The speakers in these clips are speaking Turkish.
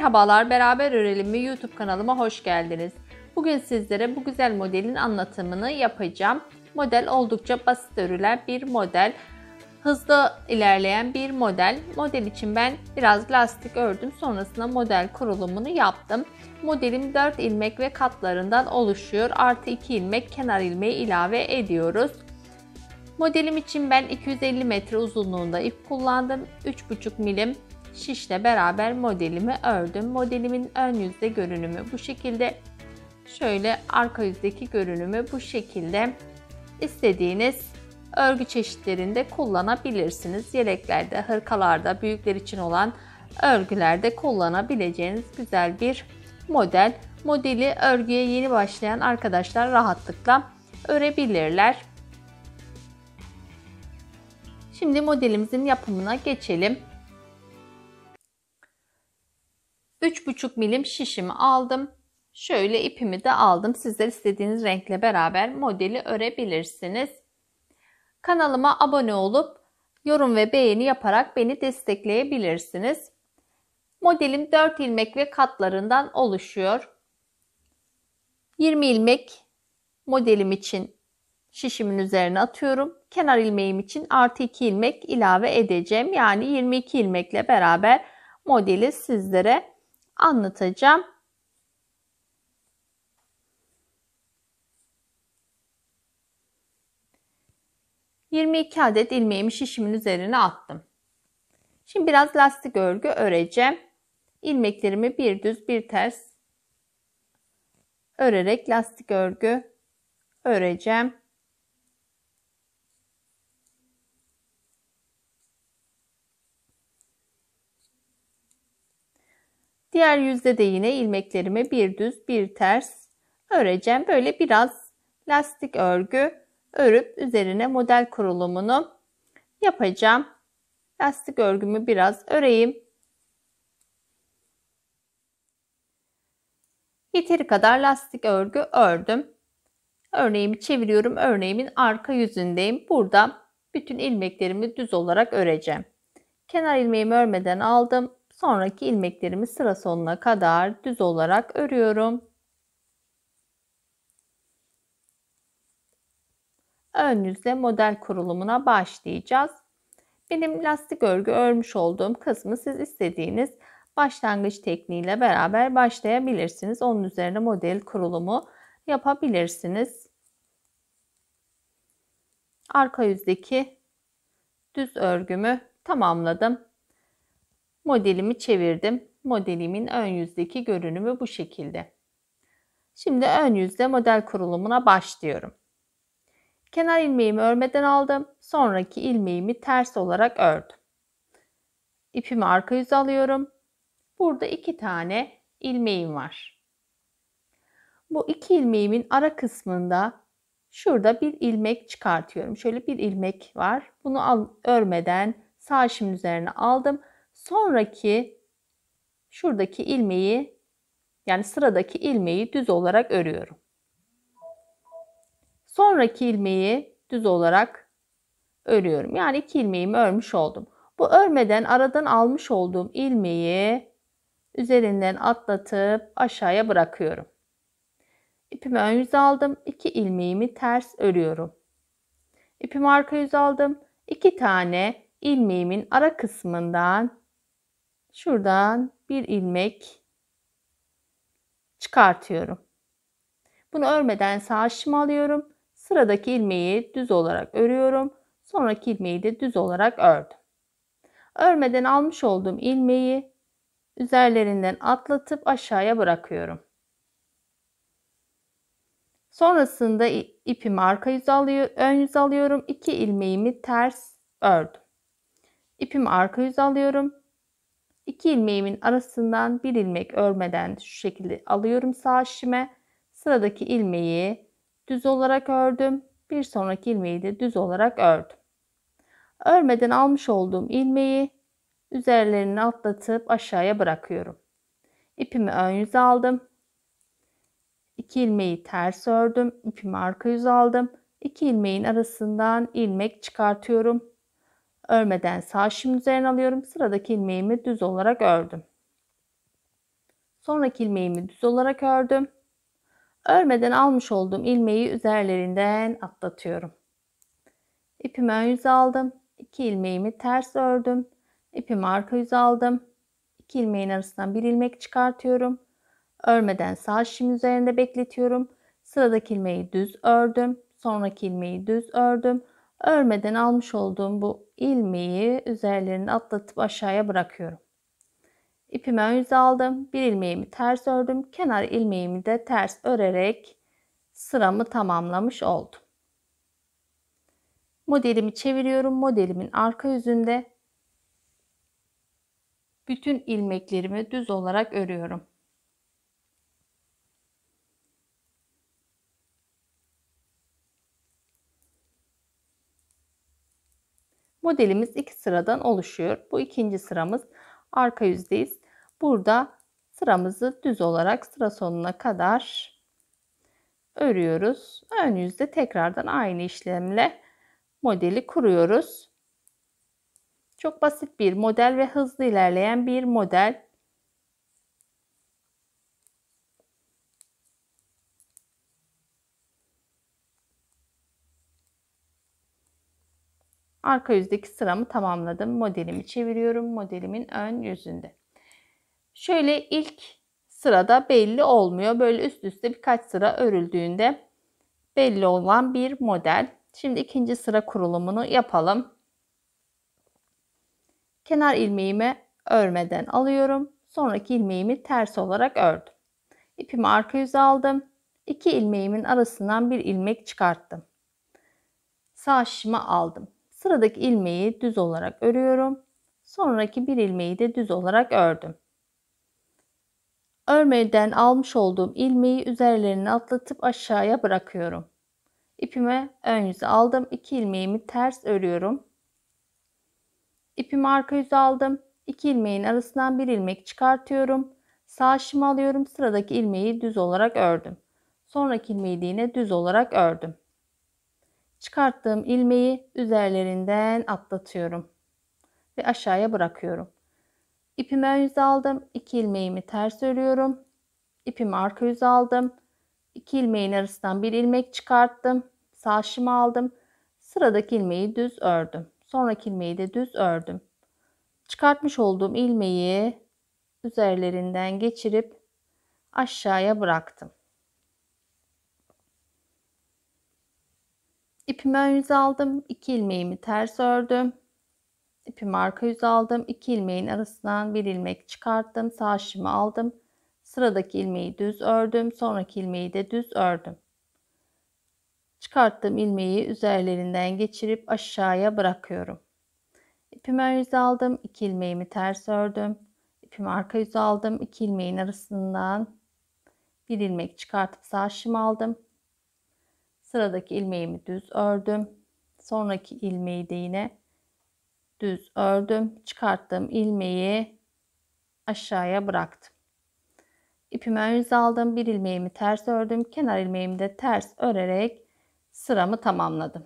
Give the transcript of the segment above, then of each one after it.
Merhabalar, Beraber Örelim mi YouTube kanalıma hoş geldiniz. Bugün sizlere bu güzel modelin anlatımını yapacağım. Model oldukça basit örülen bir model. Hızlı ilerleyen bir model. Model için ben biraz lastik ördüm. Sonrasında model kurulumunu yaptım. Modelim 4 ilmek ve katlarından oluşuyor. Artı 2 ilmek kenar ilmeği ilave ediyoruz. Modelim için ben 250 metre uzunluğunda ip kullandım. 3,5 milim şişle beraber modelimi ördüm. Modelimin ön yüzde görünümü bu şekilde. Şöyle arka yüzdeki görünümü bu şekilde. İstediğiniz örgü çeşitlerinde kullanabilirsiniz. Yeleklerde, hırkalarda, büyükler için olan örgülerde kullanabileceğiniz güzel bir model. Modeli örgüye yeni başlayan arkadaşlar rahatlıkla örebilirler. Şimdi modelimizin yapımına geçelim. 3,5 milim şişimi aldım. Şöyle ipimi de aldım. Sizler istediğiniz renkle beraber modeli örebilirsiniz. Kanalıma abone olup yorum ve beğeni yaparak beni destekleyebilirsiniz. Modelim 4 ilmek ve katlarından oluşuyor. 20 ilmek modelim için şişimin üzerine atıyorum. Kenar ilmeğim için artı 2 ilmek ilave edeceğim. Yani 22 ilmekle beraber modeli sizlere anlatacağım. ...22 adet ilmeğimi şişimin üzerine attım. Şimdi biraz lastik örgü öreceğim. İlmeklerimi bir düz bir ters örerek lastik örgü öreceğim. Diğer yüzde de yine ilmeklerimi bir düz bir ters öreceğim. Böyle biraz lastik örgü örüp üzerine model kurulumunu yapacağım. Lastik örgümü biraz öreyim. Yeteri kadar lastik örgü ördüm. Örneğimi çeviriyorum. Örneğimin arka yüzündeyim. Burada bütün ilmeklerimi düz olarak öreceğim. Kenar ilmeğimi örmeden aldım. Sonraki ilmeklerimi sıra sonuna kadar düz olarak örüyorum. Ön yüzle model kurulumuna başlayacağız. Benim lastik örgü örmüş olduğum kısmı siz istediğiniz başlangıç tekniğiyle beraber başlayabilirsiniz. Onun üzerine model kurulumu yapabilirsiniz. Arka yüzdeki düz örgümü tamamladım. Modelimi çevirdim. Modelimin ön yüzdeki görünümü bu şekilde. Şimdi ön yüzde model kurulumuna başlıyorum. Kenar ilmeğimi örmeden aldım. Sonraki ilmeğimi ters olarak ördüm. İpimi arka yüze alıyorum. Burada 2 tane ilmeğim var. Bu 2 ilmeğimin ara kısmında şurada bir ilmek çıkartıyorum. Şöyle bir ilmek var. Bunu örmeden sağ işimin üzerine aldım. Sonraki şuradaki ilmeği, yani sıradaki ilmeği düz olarak örüyorum. Sonraki ilmeği düz olarak örüyorum. Yani 2 ilmeğimi örmüş oldum. Bu örmeden aradan almış olduğum ilmeği üzerinden atlatıp aşağıya bırakıyorum. İpimi ön yüze aldım. 2 ilmeğimi ters örüyorum. İpimi arka yüze aldım. 2 tane ilmeğimin ara kısmından şuradan bir ilmek çıkartıyorum. Bunu örmeden sağ şişimi alıyorum. Sıradaki ilmeği düz olarak örüyorum. Sonraki ilmeği de düz olarak ördüm. Örmeden almış olduğum ilmeği üzerlerinden atlatıp aşağıya bırakıyorum. Sonrasında ipimi arka yüze ön yüze alıyorum. 2 ilmeğimi ters ördüm. İpimi arka yüze alıyorum. 2 ilmeğimin arasından bir ilmek örmeden şu şekilde alıyorum sağ şişime. Sıradaki ilmeği düz olarak ördüm. Bir sonraki ilmeği de düz olarak ördüm. Örmeden almış olduğum ilmeği üzerlerini atlatıp aşağıya bırakıyorum. İpimi ön yüze aldım. 2 ilmeği ters ördüm. İpimi arka yüze aldım. 2 ilmeğin arasından ilmek çıkartıyorum. Örmeden sağ şişimin üzerine alıyorum. Sıradaki ilmeğimi düz olarak ördüm. Sonraki ilmeğimi düz olarak ördüm. Örmeden almış olduğum ilmeği üzerlerinden atlatıyorum. İpimi ön yüze aldım. 2 ilmeğimi ters ördüm. İpimi arka yüze aldım. 2 ilmeğin arasından bir ilmek çıkartıyorum. Örmeden sağ şişim üzerinde bekletiyorum. Sıradaki ilmeği düz ördüm. Sonraki ilmeği düz ördüm. Örmeden almış olduğum bu ilmeği üzerlerine atlatıp aşağıya bırakıyorum. İpimi ön yüze aldım. Bir ilmeğimi ters ördüm. Kenar ilmeğimi de ters örerek sıramı tamamlamış oldum. Modelimi çeviriyorum. Modelimin arka yüzünde bütün ilmeklerimi düz olarak örüyorum. Modelimiz 2 sıradan oluşuyor. Bu ikinci sıramız. Arka yüzdeyiz. Burada sıramızı düz olarak sıra sonuna kadar örüyoruz. Ön yüzde tekrardan aynı işlemle modeli kuruyoruz. Çok basit bir model ve hızlı ilerleyen bir model. Arka yüzdeki sıramı tamamladım. Modelimi çeviriyorum. Modelimin ön yüzünde. Şöyle ilk sırada belli olmuyor. Böyle üst üste birkaç sıra örüldüğünde belli olan bir model. Şimdi ikinci sıra kurulumunu yapalım. Kenar ilmeğimi örmeden alıyorum. Sonraki ilmeğimi ters olarak ördüm. İpimi arka yüze aldım. 2 ilmeğimin arasından bir ilmek çıkarttım. Sağ şişimi aldım. Sıradaki ilmeği düz olarak örüyorum. Sonraki bir ilmeği de düz olarak ördüm. Örmeden almış olduğum ilmeği üzerlerine atlatıp aşağıya bırakıyorum. İpimi ön yüze aldım. 2 ilmeğimi ters örüyorum. İpimi arka yüze aldım. 2 ilmeğin arasından bir ilmek çıkartıyorum. Sağ şişimi alıyorum. Sıradaki ilmeği düz olarak ördüm. Sonraki ilmeği de yine düz olarak ördüm. Çıkarttığım ilmeği üzerlerinden atlatıyorum ve aşağıya bırakıyorum. İpimi ön yüze aldım. 2 ilmeğimi ters örüyorum. İpimi arka yüze aldım. 2 ilmeğin arasından bir ilmek çıkarttım. Sağ şişimi aldım. Sıradaki ilmeği düz ördüm. Sonraki ilmeği de düz ördüm. Çıkartmış olduğum ilmeği üzerlerinden geçirip aşağıya bıraktım. İpimi ön yüze aldım. 2 ilmeğimi ters ördüm. İpimi arka yüze aldım. 2 ilmeğin arasından bir ilmek çıkarttım. Sağ şişimi aldım. Sıradaki ilmeği düz ördüm. Sonraki ilmeği de düz ördüm. Çıkarttığım ilmeği üzerlerinden geçirip aşağıya bırakıyorum. İpimi ön yüze aldım. 2 ilmeğimi ters ördüm. İpimi arka yüze aldım. 2 ilmeğin arasından bir ilmek çıkartıp sağ şişimi aldım. Sıradaki ilmeğimi düz ördüm. Sonraki ilmeği de yine düz ördüm. Çıkarttığım ilmeği aşağıya bıraktım. İpimi ön yüze aldım. Bir ilmeğimi ters ördüm. Kenar ilmeğimi de ters örerek sıramı tamamladım.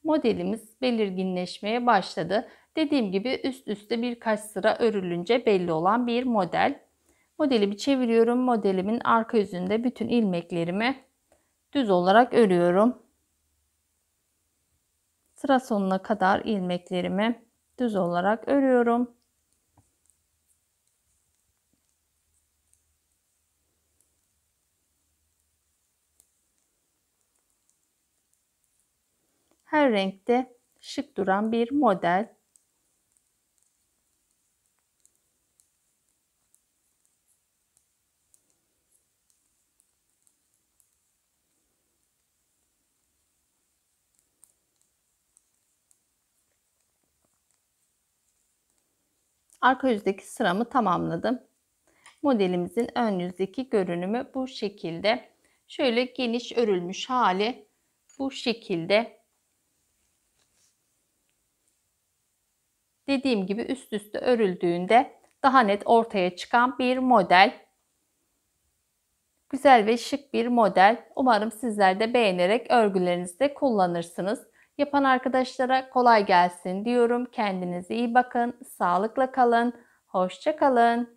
Modelimiz belirginleşmeye başladı. Dediğim gibi üst üste birkaç sıra örülünce belli olan bir model. Modelimi çeviriyorum. Modelimin arka yüzünde bütün ilmeklerimi düz olarak örüyorum. Sıra sonuna kadar ilmeklerimi düz olarak örüyorum. Her renkte şık duran bir model. Arka yüzdeki sıramı tamamladım. Modelimizin ön yüzdeki görünümü bu şekilde. Şöyle geniş örülmüş hali bu şekilde. Dediğim gibi üst üste örüldüğünde daha net ortaya çıkan bir model. Güzel ve şık bir model. Umarım sizler de beğenerek örgülerinizde kullanırsınız. Yapan arkadaşlara kolay gelsin diyorum. Kendinize iyi bakın. Sağlıkla kalın. Hoşça kalın.